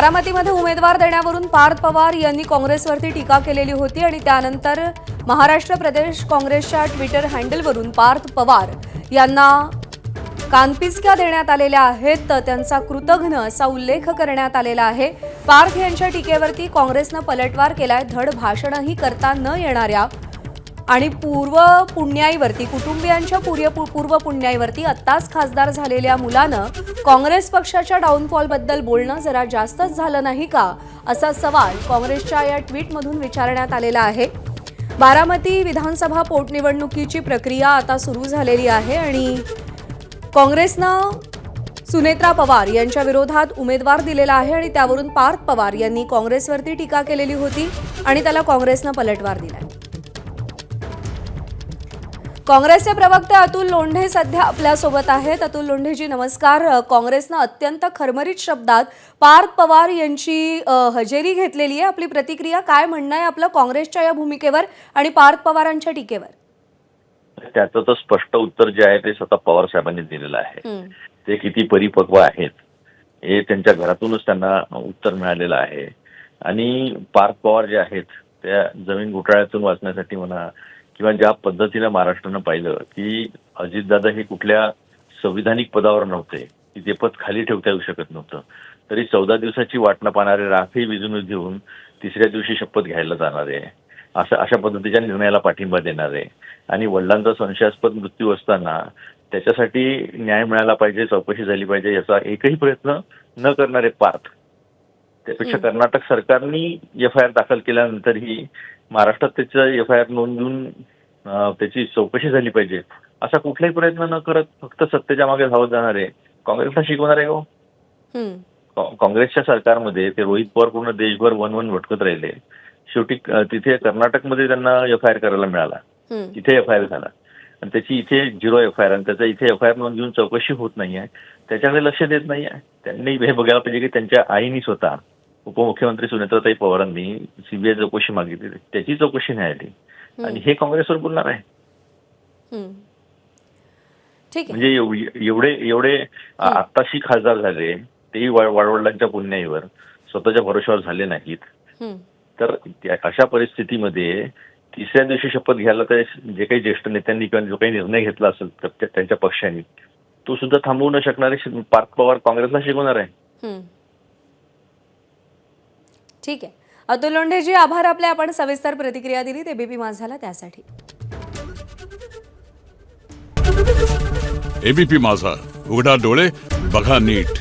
बारामतीमध्ये उमेदवार देण्यावरून पार्थ पवार यांनी काँग्रेसवरती टीका केलेली होती आणि त्यानंतर महाराष्ट्र प्रदेश काँग्रेसच्या ट्विटर हँडलवरून पार्थ पवार यांना कानपिचक्या देण्यात आलेल्या आहेत, तर त्यांचा कृतघ्न असा उल्लेख करण्यात आलेला आहे। पार्थ यांच्या टीकेवरती काँग्रेसनं पलटवार केलाय। धड भाषणही करता न येणाऱ्या आणि पूर्व पुण्याईवरती कुटुंबियांच्या पूर्व पुण्याईवरती आत्ताच खासदार झालेल्या मुलानं काँग्रेस पक्षाच्या डाऊनफॉलबद्दल बोलणं जरा जास्तच झालं नाही का, असा सवाल काँग्रेसच्या या ट्विटमधून विचारण्यात आलेला आहे। बारामती विधानसभा पोटनिवडणुकीची प्रक्रिया आता सुरू झालेली आहे आणि काँग्रेसनं सुनेत्रा पवार यांच्या विरोधात उमेदवार दिलेला आहे आणि त्यावरून पार्थ पवार यांनी काँग्रेसवरती टीका केलेली होती आणि त्याला काँग्रेसनं पलटवार दिलाय। काँग्रेसचे प्रवक्ते अतुल लोंढे सध्या आपल्या सोबत आहेत। अतुल लोंढेजी नमस्कार। काँग्रेसनं अत्यंत खरमरीत शब्दात पार्थ पवार यांची हजेरी घेतलेली आहे। आपली प्रतिक्रिया काय, म्हणणं आहे आपलं काँग्रेसच्या या भूमिकेवर आणि पार्थ पवारांच्या टीकेवर? त्याचं तर स्पष्ट उत्तर जे आहे ते स्वतः पवार साहेबांनी दिलेलं आहे। ते किती परिपक्व आहेत हे त्यांच्या घरातूनच त्यांना उत्तर मिळालेलं आहे। आणि पार्थ पवार जे आहेत त्या जमीन घोटाळ्यातून वाचण्यासाठी म्हणा किंवा ज्या पद्धतीने महाराष्ट्रानं पाहिलं की अजितदादा हे कुठल्या संविधानिक पदावर नव्हते की ते पद खाली ठेवता येऊ शकत नव्हतं, तरी 14 दिवसाची वाट न पाहणारे राखही विजून घेऊन तिसऱ्या दिवशी शपथ घ्यायला जाणार आहे, अशा पद्धतीच्या निर्णयाला पाठिंबा देणार आहे। आणि वडिलांचा संशयास्पद मृत्यू असताना त्याच्यासाठी न्याय मिळाला पाहिजे, चौकशी झाली पाहिजे याचा एकही प्रयत्न न करणारे पार्थ, त्यापेक्षा कर्नाटक सरकारने एफआयआर दाखल केल्यानंतरही महाराष्ट्रात त्याचं एफआयआर नोंदवून त्याची चौकशी झाली पाहिजे असा कुठलाही प्रयत्न न करत फक्त सत्तेच्या मागे धावत जाणारे काँग्रेसला शिकवणार आहे हो। काँग्रेसच्या सरकारमध्ये ते रोहित पवार पूर्ण देशभर वन भटकत राहिले, शेवटी तिथे कर्नाटकमध्ये त्यांना एफआयआर करायला मिळाला, तिथे एफआयआर झाला आणि त्याची इथे 0 एफआयआर आणि त्याचा इथे एफआयआर नोंद घेऊन चौकशी होत नाहीये, त्याच्याकडे लक्ष देत नाहीये। त्यांनी हे बघायला पाहिजे की त्यांच्या आईनी स्वतः उपमुख्यमंत्री सुनेत्राताई पवारांनी सीबीआय चौकशी मागितली, त्याची चौकशी नाही आली आणि हे काँग्रेसवर बोलणार आहे। म्हणजे एवढे आत्ताशी खासदार झाले तेही वडिलांच्या पुण्याईवर स्वतःच्या भरोशावर झाले नाहीत, तर अशा परिस्थितीमध्ये तिसऱ्या दिवशी शपथ घ्यायला तर जे काही ज्येष्ठ नेत्यांनी किंवा जो काही निर्णय घेतला असेल तर त्यांच्या पक्षाने तो सुद्धा थांबवू न शकणारे पार्थ पवार काँग्रेसला शिकवणार आहे। ठीक आहे अतुल लोंढेजी, आभार आपले, आपण सविस्तर प्रतिक्रिया दिली एबीपी माझाला त्यासाठी। एबीपी माझा, उघडा डोळे बघा नीट।